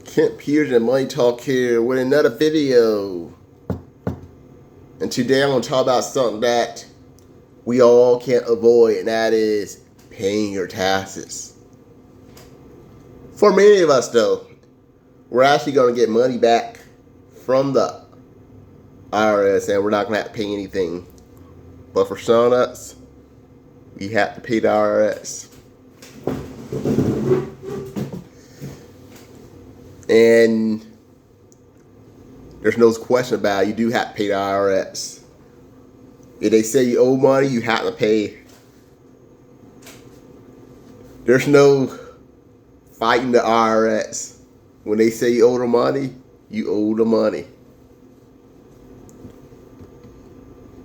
Kent Pierce and Money Talk here with another video. And today I'm going to talk about something that we all can't avoid, and that is paying your taxes. For many of us though, we're actually going to get money back from the IRS and we're not going to have to pay anything. But for some of us, we have to pay the IRS. And there's no question about it, you do have to pay the IRS. If they say you owe money, you have to pay. There's no fighting the IRS. When they say you owe the money, you owe the money.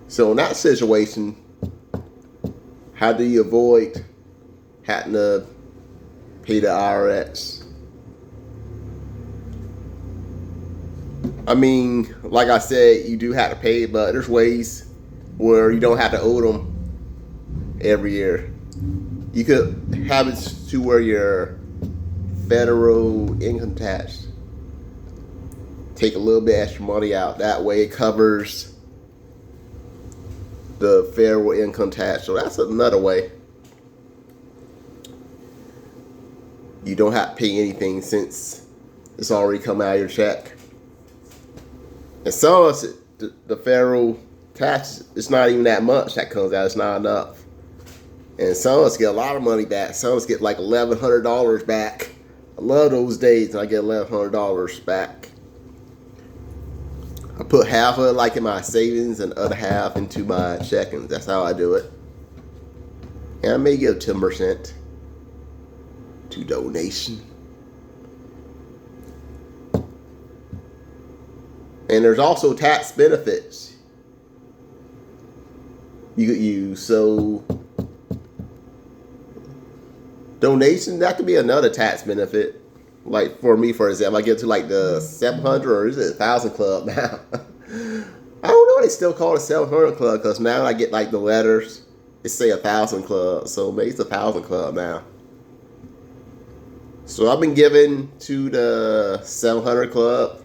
So in that situation, how do you avoid having to pay the IRS? I mean, like I said, you do have to pay, but there's ways where you don't have to owe them every year. You could have it to where your federal income tax take a little bit extra money out. That way it covers the federal income tax. So that's another way. You don't have to pay anything since it's already come out of your check. And some of us, the federal tax, it's not even that much that comes out. It's not enough. And some of us get a lot of money back. Some of us get like $1,100 back. I love those days when I get $1,100 back. I put half of it like in my savings and the other half into my checkings. That's how I do it. And I may give 10% to donation. And there's also tax benefits you could use. So donation, that could be another tax benefit. Like for me, for example, I get to like the 700 or is it 1,000 club now? I don't know. They still call it 700 club because now I get like the letters. It say 1,000 club, so maybe it's 1,000 club now. So I've been giving to the 700 club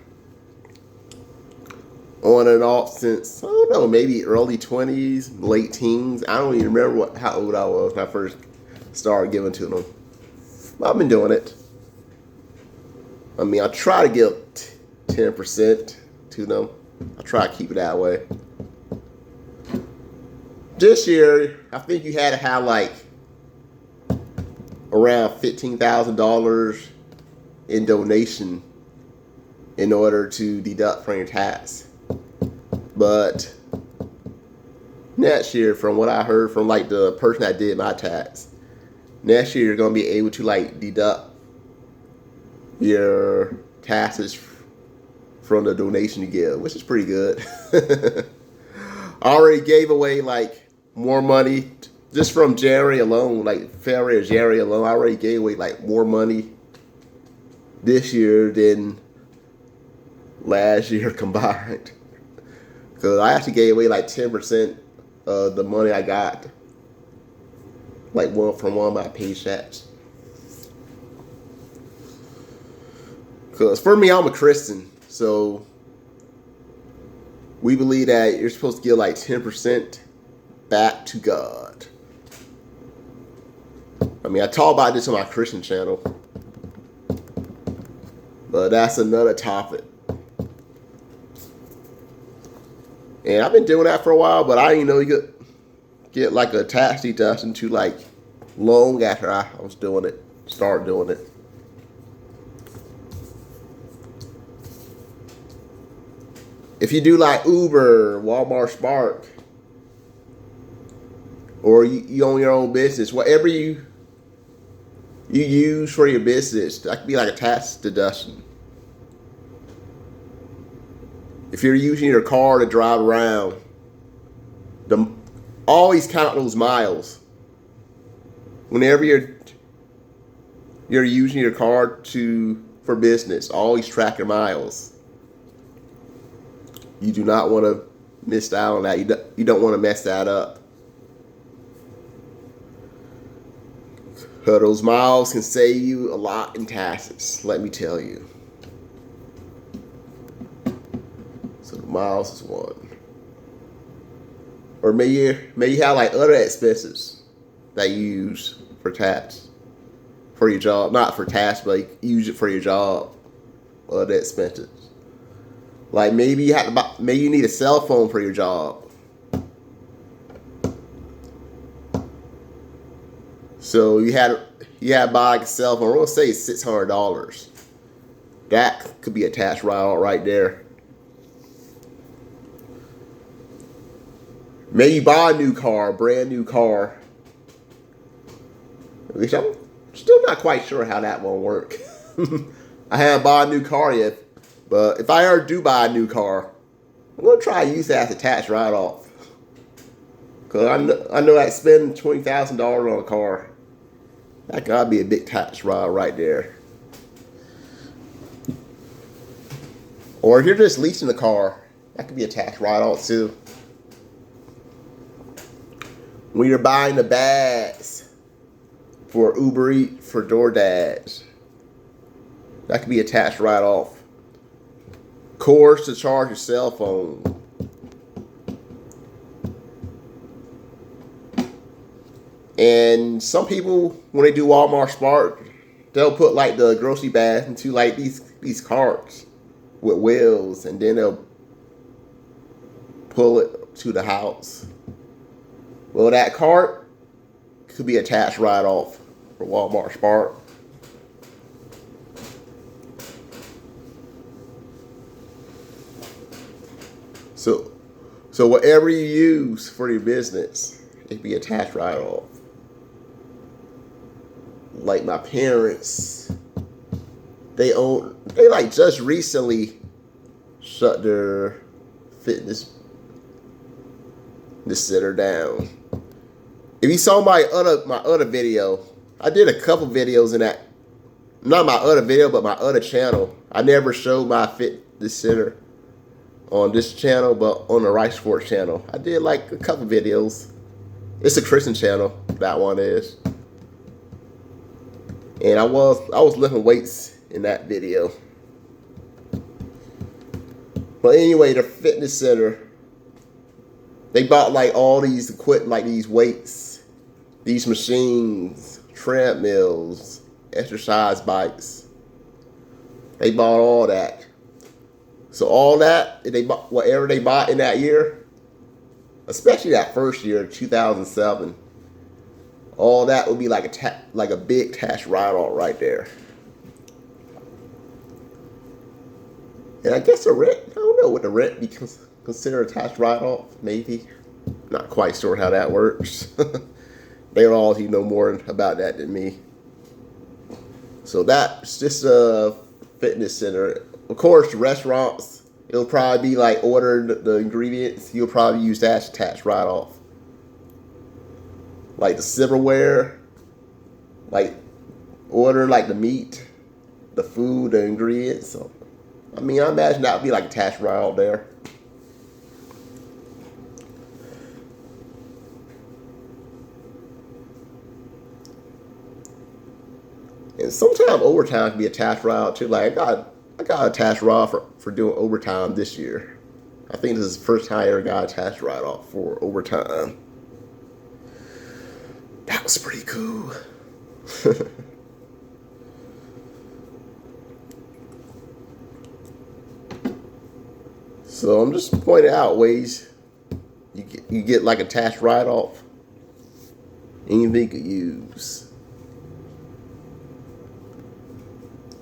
on and off since, I don't know, maybe early 20s, late teens. I don't even remember how old I was when I first started giving to them. I've been doing it. I mean, I try to give 10% to them. I try to keep it that way. This year, I think you had to have like around $15,000 in donation in order to deduct from your tax. But next year, from what I heard from like the person that did my tax, next year you're going to be able to like deduct your taxes from the donation you give, which is pretty good. I already gave away like more money just from January alone, like February or January alone. I already gave away like more money this year than last year combined. Because I actually gave away like 10% of the money I got, like from one of my paychecks. Because for me, I'm a Christian, so we believe that you're supposed to give like 10% back to God. I mean, I talk about this on my Christian channel, but that's another topic. And I've been doing that for a while, but I didn't know you could get like a tax deduction to like long after I was doing it, started doing it. If you do like Uber, Walmart Spark, or you own your own business, whatever you use for your business, that could be like a tax deduction. If you're using your car to drive around, always count those miles. Whenever you're using your car for business, always track your miles. You do not want to miss out on that. You don't want to mess that up. Those miles can save you a lot in taxes, let me tell you. So the miles is one. Or maybe you have like other expenses that you use for tax. For your job. Not for tax, but you use it for your job. Other expenses. Like maybe you have to buy, maybe you need a cell phone for your job. So you had to buy like a cell phone. We're gonna say it's $600. That could be a tax write-off right there. Maybe you buy a new car, a brand new car. Which I'm still not quite sure how that won't work. I haven't bought a new car yet. But if I ever do buy a new car, I'm going to try to use that as a tax write-off. Because I know I spend $20,000 on a car. That got to be a big tax write-off right there. Or if you're just leasing a car, that could be a tax write-off too. When you're buying the bags for Uber Eats, for DoorDash, that could be a tax write-off. Cords to charge your cell phone. And some people, when they do Walmart Smart, they'll put like the grocery bags into like these carts with wheels, and then they'll pull it to the house. Well, that cart could be a tax write-off for Walmart Smart. So whatever you use for your business, it could be a tax write-off. Like my parents, they like just recently shut their fitness center down. If you saw my other video, I did a couple videos in that. Not my other video, but my other channel. I never showed my fitness center on this channel, but on the Rice Sports channel, I did like a couple videos. It's a Christian channel, that one is. And I was lifting weights in that video. But anyway, the fitness center, they bought like all these equipment, like these weights, these machines, treadmills, exercise bikes. They bought all that. So all that, they bought, whatever they bought in that year, especially that first year, 2007, all that would be like a big tax write-off right there. And I guess the rent, I don't know, would the rent be considered a tax write-off? Maybe. Not quite sure how that works. They all know more about that than me. So that's just a fitness center. Of course, restaurants, it'll probably be like ordering the ingredients. You'll probably use that as a tax write-off. Like the silverware, like ordering like the meat, the food, the ingredients. So, I mean, I imagine that would be like a tax write-off there. And sometimes overtime can be a tax write-off too. Like I got a tax write-off for doing overtime this year. I think this is the first time I ever got a tax write-off for overtime. That was pretty cool. So I'm just pointing out ways you get like a tax write-off. Anything you could use.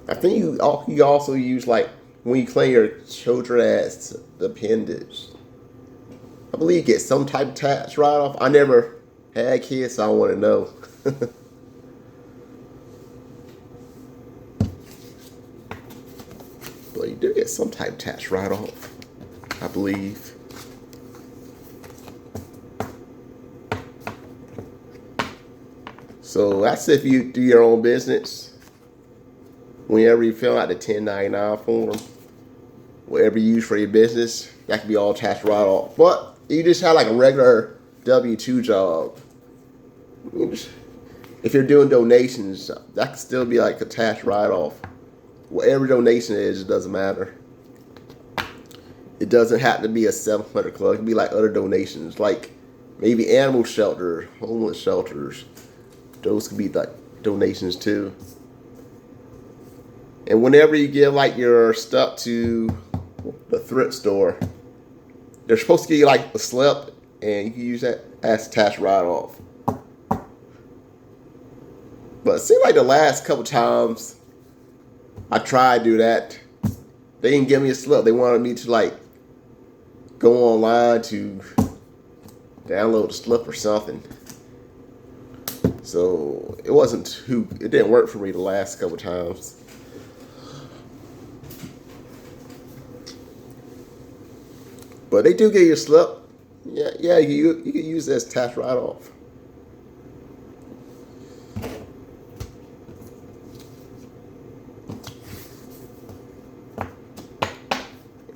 I think you also use like when you claim your children as dependents. I believe you get some type of tax write-off. I never had kids, so I don't want to know. But you do get some type of tax write-off, I believe. So that's if you do your own business. Whenever you fill out the 1099 form, whatever you use for your business, that can be all tax write-off. But you just have like a regular W-2 job. You if you're doing donations, that could still be like a tax write-off. Whatever donation is, it doesn't matter. It doesn't have to be a 700 club. It could be like other donations, like maybe animal shelter, homeless shelters. Those could be like donations too. And whenever you give like your stuff to the thrift store, they're supposed to give you like a slip, and you can use that as tax write-off. But it seemed like the last couple times I tried to do that, they didn't give me a slip. They wanted me to like go online to download a slip or something. So it didn't work for me the last couple times. But they do give you a slip. Yeah, you can use it as tax write-off.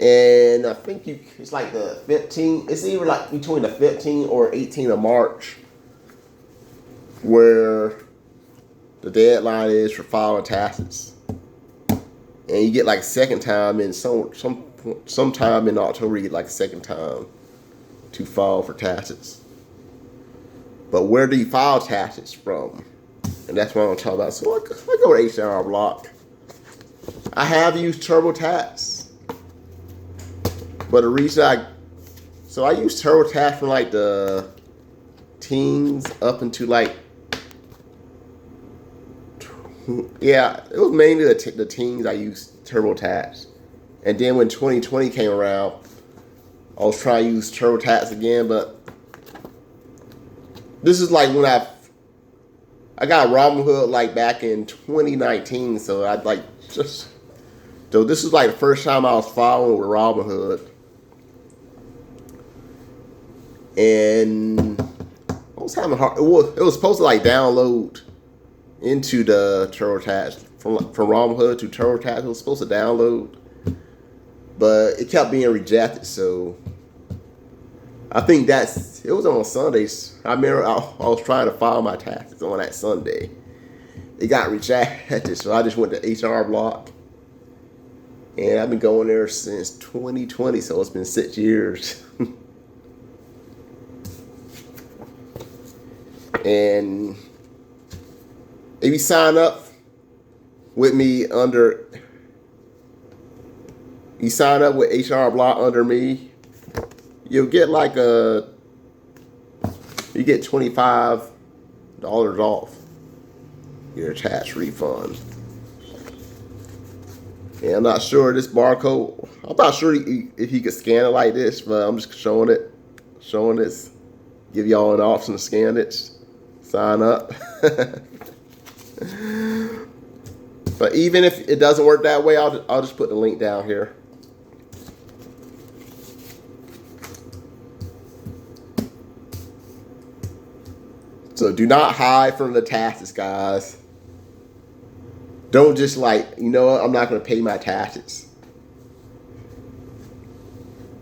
And I think it's like the 15th. It's either like between the 15th or 18th of March where the deadline is for filing taxes. And you get like a second time in sometime in October, you get like a second time to file for taxes. But where do you file taxes from? And that's what I'm talking about. So I go to H&R Block. I have used TurboTax. But the reason I use TurboTax from like the teens up into like, yeah, it was mainly the teens I used TurboTax. And then when 2020 came around, I was trying to use TurboTax again, but this is like when I got Robinhood like back in 2019, so this is like the first time I was following with Robinhood. And I was having hard. It was supposed to like download into the TurboTax from Robinhood to TurboTax. It was supposed to download, but it kept being rejected. So I think it was on Sundays. I remember I was trying to file my taxes on that Sunday. It got rejected, so I just went to H&R Block, and I've been going there since 2020. So it's been 6 years. And if you sign up with H&R Block under me, you get $25 off your tax refund. And I'm not sure this barcode. I'm not sure if you could scan it like this, but I'm just showing this. Give y'all an option to scan it. Sign up. But even if it doesn't work that way, I'll just put the link down here. So do not hide from the taxes, guys. Don't just I'm not going to pay my taxes.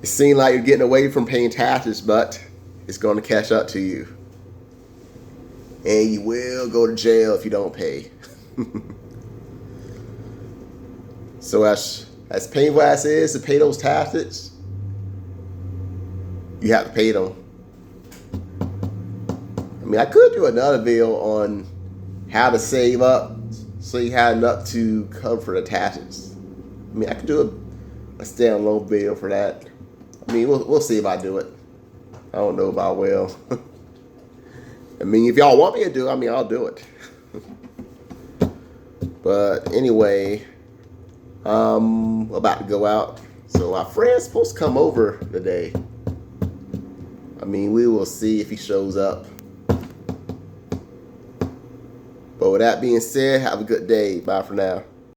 It seems like you're getting away from paying taxes, but it's going to catch up to you. And you will go to jail if you don't pay. So as painful as it is to pay those taxes, you have to pay them. I mean, I could do another video on how to save up so you have enough to cover the taxes. I mean, I could do a standalone video for that. I mean, we'll see if I do it. I don't know if I will. I mean, if y'all want me to do it, I'll do it. But anyway, I'm about to go out. So our friend's supposed to come over today. I mean, we will see if he shows up. But with that being said, have a good day. Bye for now.